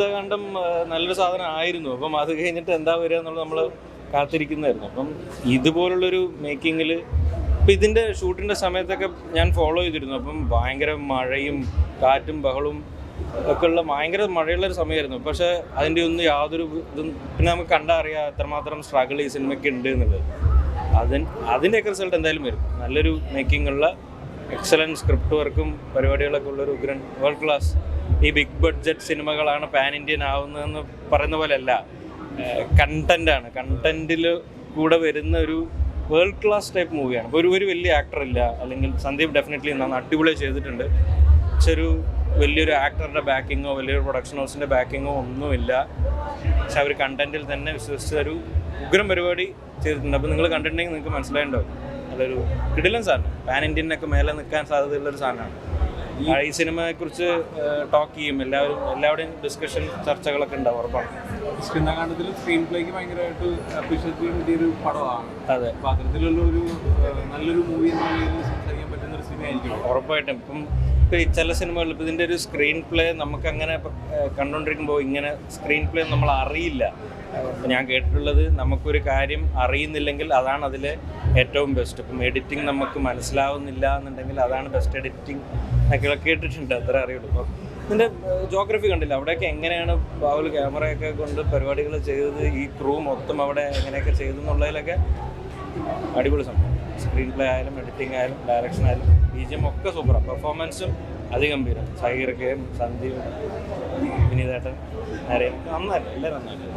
കണ്ടം നല്ലൊരു സാധനമായിരുന്നു. അപ്പം അത് കഴിഞ്ഞിട്ട് എന്താ വരിക എന്നുള്ളത് നമ്മൾ കാത്തിരിക്കുന്നതായിരുന്നു. അപ്പം ഇതുപോലുള്ളൊരു മേക്കിങ്ങിൽ ഇപ്പം ഇതിൻ്റെ ഷൂട്ടിൻ്റെ സമയത്തൊക്കെ ഞാൻ ഫോളോ ചെയ്തിരുന്നു. അപ്പം ഭയങ്കര മഴയും കാറ്റും ബഹളവും ഒക്കെ ഉള്ള ഭയങ്കര മഴയുള്ളൊരു സമയമായിരുന്നു. പക്ഷേ അതിൻ്റെ ഒന്നും യാതൊരു ഇതും പിന്നെ നമുക്ക് കണ്ടറിയാം എത്രമാത്രം സ്ട്രഗിൾ ഈ സിനിമയ്ക്ക് ഉണ്ട് എന്നുള്ളത്. അതിൻ്റെയൊക്കെ റിസൾട്ട് എന്തായാലും വരും. നല്ലൊരു മേക്കിംഗ് ഉള്ള എക്സലൻറ്റ് സ്ക്രിപ്റ്റ് വർക്കും പരിപാടികളൊക്കെ ഉള്ളൊരു ഉഗ്രൻ വേൾഡ് ക്ലാസ്. ഈ ബിഗ് ബഡ്ജറ്റ് സിനിമകളാണ് പാൻ ഇന്ത്യൻ ആവുന്നതെന്ന് പറയുന്ന പോലെയല്ല, കണ്ടൻ്റാണ്. കണ്ടൻറ്റിൽ കൂടെ വരുന്ന ഒരു വേൾഡ് ക്ലാസ് ടൈപ്പ് മൂവിയാണ്. ഇപ്പോൾ ഒരു വലിയ ആക്ടർ ഇല്ല, അല്ലെങ്കിൽ സന്ദീപ് ഡെഫിനറ്റ്ലി അടിപൊളിയായി ചെയ്തിട്ടുണ്ട്. പക്ഷെ ഒരു വലിയൊരു ആക്ടറുടെ ബാക്കിങ്ങോ വലിയൊരു പ്രൊഡക്ഷൻ ഹൗസിൻ്റെ ബാക്കിങ്ങോ ഒന്നുമില്ല. പക്ഷെ അവർ കണ്ടൻറ്റിൽ തന്നെ വിശ്വസിച്ച ഒരു ഉഗ്രം പരിപാടി ചെയ്തിട്ടുണ്ട്. അപ്പോൾ നിങ്ങൾ കണ്ടിട്ടുണ്ടെങ്കിൽ നിങ്ങൾക്ക് മനസ്സിലായിട്ടുണ്ടാവും. നല്ലൊരു കിടിലൻ സാധനം, പാൻ ഇന്ത്യനൊക്കെ മേലെ നിൽക്കാൻ സാധ്യതയുള്ളൊരു സാധനമാണ്. ഈ സിനിമയെക്കുറിച്ച് ടോക്ക് ചെയ്യും, എല്ലാവരുടെയും ഡിസ്കഷൻ ചർച്ചകളൊക്കെ ഉണ്ടാവും, ഉറപ്പാണ്. കൃഷ്ണകാന്ഡത്തിൽ സ്ക്രീൻ പ്ലേക്ക് ഭയങ്കരമായിട്ട് അപ്രീഷിയേറ്റ് കിട്ടിയൊരു പടമാണ്. അതെ, അപ്പോൾ അത്തരത്തിലുള്ള ഒരു നല്ലൊരു മൂവി എന്ന രീതിയിൽ സംസാരിക്കാൻ പറ്റുന്ന ഒരു സിനിമയായിരിക്കും ഉറപ്പായിട്ടും. ഇപ്പം ഈ ചില സിനിമകളിൽ ഇപ്പം ഇതിൻ്റെ ഒരു സ്ക്രീൻ പ്ലേ നമുക്കങ്ങനെ കണ്ടുകൊണ്ടിരിക്കുമ്പോൾ ഇങ്ങനെ സ്ക്രീൻ പ്ലേ നമ്മൾ അറിയില്ല. ഞാൻ കേട്ടിട്ടുള്ളത്, നമുക്കൊരു കാര്യം അറിയുന്നില്ലെങ്കിൽ അതാണ് അതിലെ ഏറ്റവും ബെസ്റ്റ്. ഇപ്പം എഡിറ്റിംഗ് നമുക്ക് മനസ്സിലാവുന്നില്ല എന്നുണ്ടെങ്കിൽ അതാണ് ബെസ്റ്റ് എഡിറ്റിംഗ് എന്നൊക്കെ കേട്ടിട്ടുണ്ട്, അത്ര അറിയുള്ളൂ. അപ്പോൾ ഇതിൻ്റെ ജോഗ്രഫി കണ്ടില്ല, അവിടെയൊക്കെ എങ്ങനെയാണ് ബാബുൽ ക്യാമറയൊക്കെ കൊണ്ട് പരിപാടികൾ ചെയ്തത്, ഈ ക്രൂ മൊത്തം അവിടെ എങ്ങനെയൊക്കെ ചെയ്തു എന്നുള്ളതിലൊക്കെ അടിപൊളി സംഭവം. സ്ക്രീൻ പ്ലേ ആയാലും എഡിറ്റിംഗ് ആയാലും ഡയറക്ഷൻ ആയാലും BGM ഒക്കെ സൂപ്പറാണ്. പെർഫോമൻസും അതിഗംഭീരം. സഹീർക്കയും സന്ദീപും വിനീതേട്ടൻ നരയും നന്നായിരുന്നു, എല്ലാവരും നന്നായിരുന്നു.